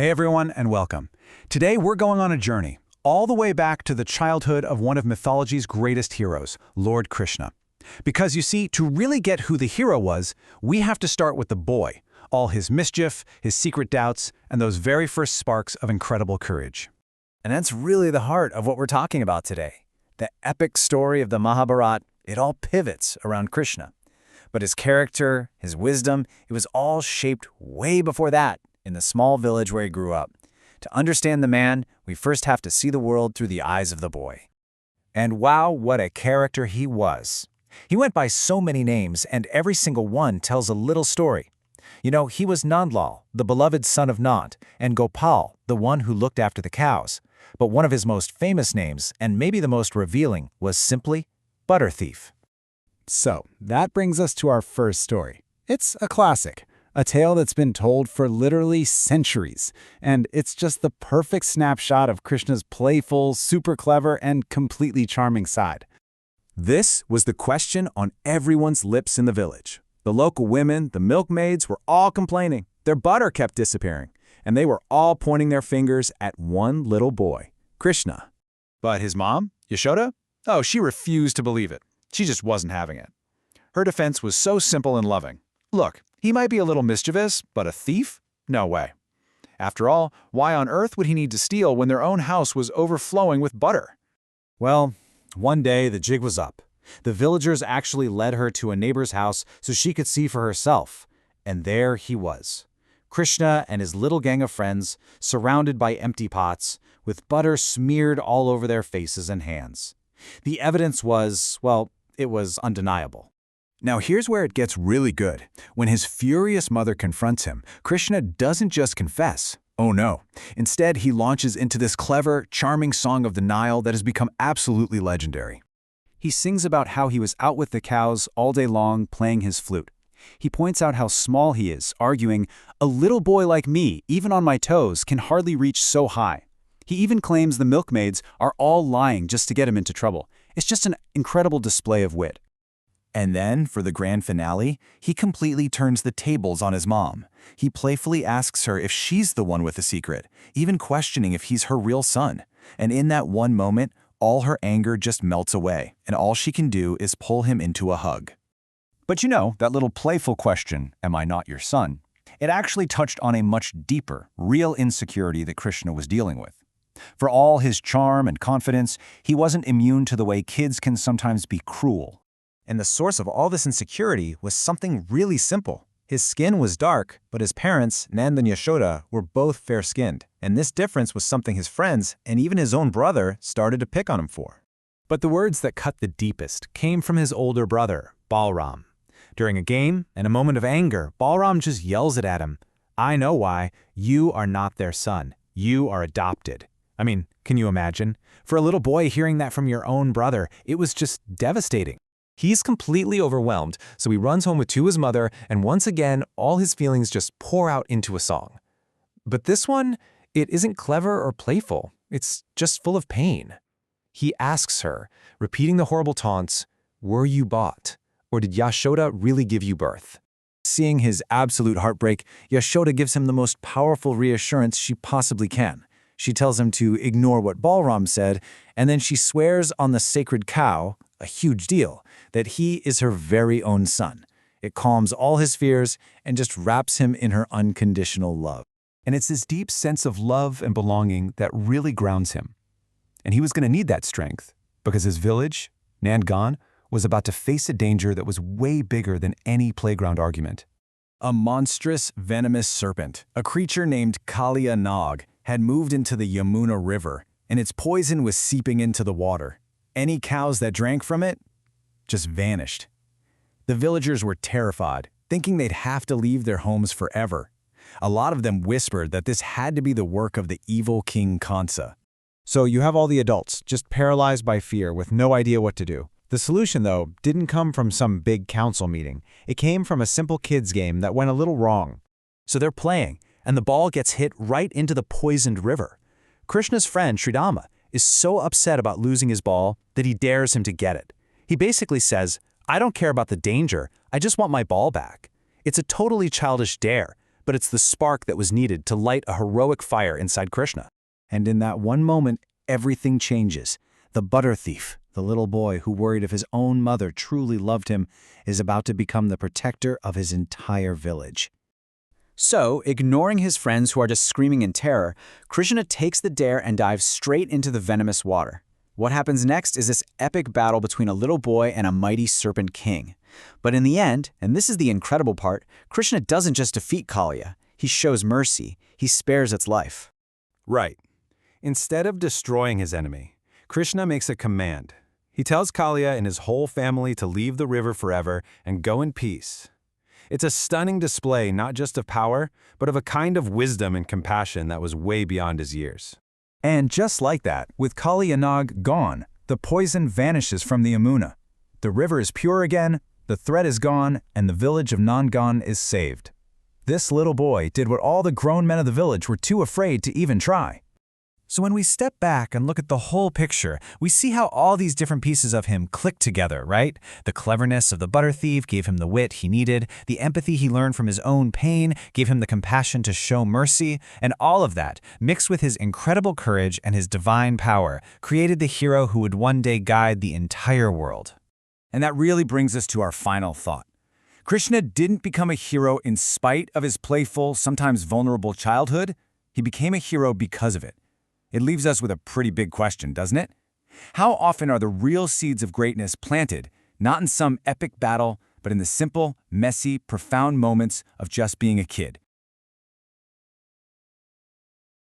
Hey everyone, and welcome. Today we're going on a journey, all the way back to the childhood of one of mythology's greatest heroes, Lord Krishna. Because you see, to really get who the hero was, we have to start with the boy, all his mischief, his secret doubts, and those very first sparks of incredible courage. And that's really the heart of what we're talking about today. The epic story of the Mahabharata, it all pivots around Krishna. But his character, his wisdom, it was all shaped way before that in the small village where he grew up. To understand the man, we first have to see the world through the eyes of the boy. And wow, what a character he was. He went by so many names, and every single one tells a little story. You know, he was Nandlal, the beloved son of Nand, and Gopal, the one who looked after the cows. But one of his most famous names, and maybe the most revealing, was simply Butter Thief. So, that brings us to our first story. It's a classic, a tale that's been told for literally centuries, and it's just the perfect snapshot of Krishna's playful, super clever, and completely charming side. This was the question on everyone's lips in the village. The local women, the milkmaids, were all complaining. Their butter kept disappearing, and they were all pointing their fingers at one little boy, Krishna. But his mom, Yashoda? Oh, she refused to believe it. She just wasn't having it. Her defense was so simple and loving. Look, he might be a little mischievous, but a thief? No way. After all, why on earth would he need to steal when their own house was overflowing with butter? Well, one day the jig was up. The villagers actually led her to a neighbor's house so she could see for herself. And there he was. Krishna and his little gang of friends, surrounded by empty pots, with butter smeared all over their faces and hands. The evidence was, well, it was undeniable. Now here's where it gets really good. When his furious mother confronts him, Krishna doesn't just confess. Oh no. Instead, he launches into this clever, charming song of the Nile that has become absolutely legendary. He sings about how he was out with the cows all day long playing his flute. He points out how small he is, arguing, "A little boy like me, even on my toes, can hardly reach so high." He even claims the milkmaids are all lying just to get him into trouble. It's just an incredible display of wit. And then, for the grand finale, he completely turns the tables on his mom. He playfully asks her if she's the one with the secret, even questioning if he's her real son. And in that one moment, all her anger just melts away, and all she can do is pull him into a hug. But you know, that little playful question, "Am I not your son?" It actually touched on a much deeper, real insecurity that Krishna was dealing with. For all his charm and confidence, he wasn't immune to the way kids can sometimes be cruel. And the source of all this insecurity was something really simple. His skin was dark, but his parents, Nand and Yashoda, were both fair-skinned. And this difference was something his friends, and even his own brother, started to pick on him for. But the words that cut the deepest came from his older brother, Balram. During a game, in a moment of anger, Balram just yells it at him. "I know why. You are not their son. You are adopted." I mean, can you imagine? For a little boy hearing that from your own brother, it was just devastating. He's completely overwhelmed, so he runs home to his mother, and once again, all his feelings just pour out into a song. But this one, it isn't clever or playful. It's just full of pain. He asks her, repeating the horrible taunts, "Were you bought? Or did Yashoda really give you birth?" Seeing his absolute heartbreak, Yashoda gives him the most powerful reassurance she possibly can. She tells him to ignore what Balram said, and then she swears on the sacred cow, a huge deal, that he is her very own son. It calms all his fears and just wraps him in her unconditional love. And it's this deep sense of love and belonging that really grounds him. And he was going to need that strength because his village, Nandgan, was about to face a danger that was way bigger than any playground argument. A monstrous, venomous serpent, a creature named Kalia Nag, had moved into the Yamuna River, and its poison was seeping into the water. Any cows that drank from it just vanished. The villagers were terrified, thinking they'd have to leave their homes forever. A lot of them whispered that this had to be the work of the evil King Kansa. So you have all the adults, just paralyzed by fear with no idea what to do. The solution, though, didn't come from some big council meeting. It came from a simple kids game that went a little wrong. So they're playing, and the ball gets hit right into the poisoned river. Krishna's friend, Sridama, is so upset about losing his ball that he dares him to get it. He basically says, "I don't care about the danger, I just want my ball back." It's a totally childish dare, but it's the spark that was needed to light a heroic fire inside Krishna. And in that one moment, everything changes. The butter thief, the little boy who worried if his own mother truly loved him, is about to become the protector of his entire village. So, ignoring his friends who are just screaming in terror, Krishna takes the dare and dives straight into the venomous water. What happens next is this epic battle between a little boy and a mighty serpent king. But in the end, and this is the incredible part, Krishna doesn't just defeat Kaliya, he shows mercy, he spares its life. Right. Instead of destroying his enemy, Krishna makes a command. He tells Kaliya and his whole family to leave the river forever and go in peace. It's a stunning display not just of power, but of a kind of wisdom and compassion that was way beyond his years. And just like that, with Kali and Nag gone, the poison vanishes from the Yamuna. The river is pure again, the threat is gone, and the village of Nangan is saved. This little boy did what all the grown men of the village were too afraid to even try. So when we step back and look at the whole picture, we see how all these different pieces of him click together, right? The cleverness of the butter thief gave him the wit he needed, the empathy he learned from his own pain gave him the compassion to show mercy, and all of that, mixed with his incredible courage and his divine power, created the hero who would one day guide the entire world. And that really brings us to our final thought. Krishna didn't become a hero in spite of his playful, sometimes vulnerable childhood. He became a hero because of it. It leaves us with a pretty big question, doesn't it? How often are the real seeds of greatness planted, not in some epic battle, but in the simple, messy, profound moments of just being a kid?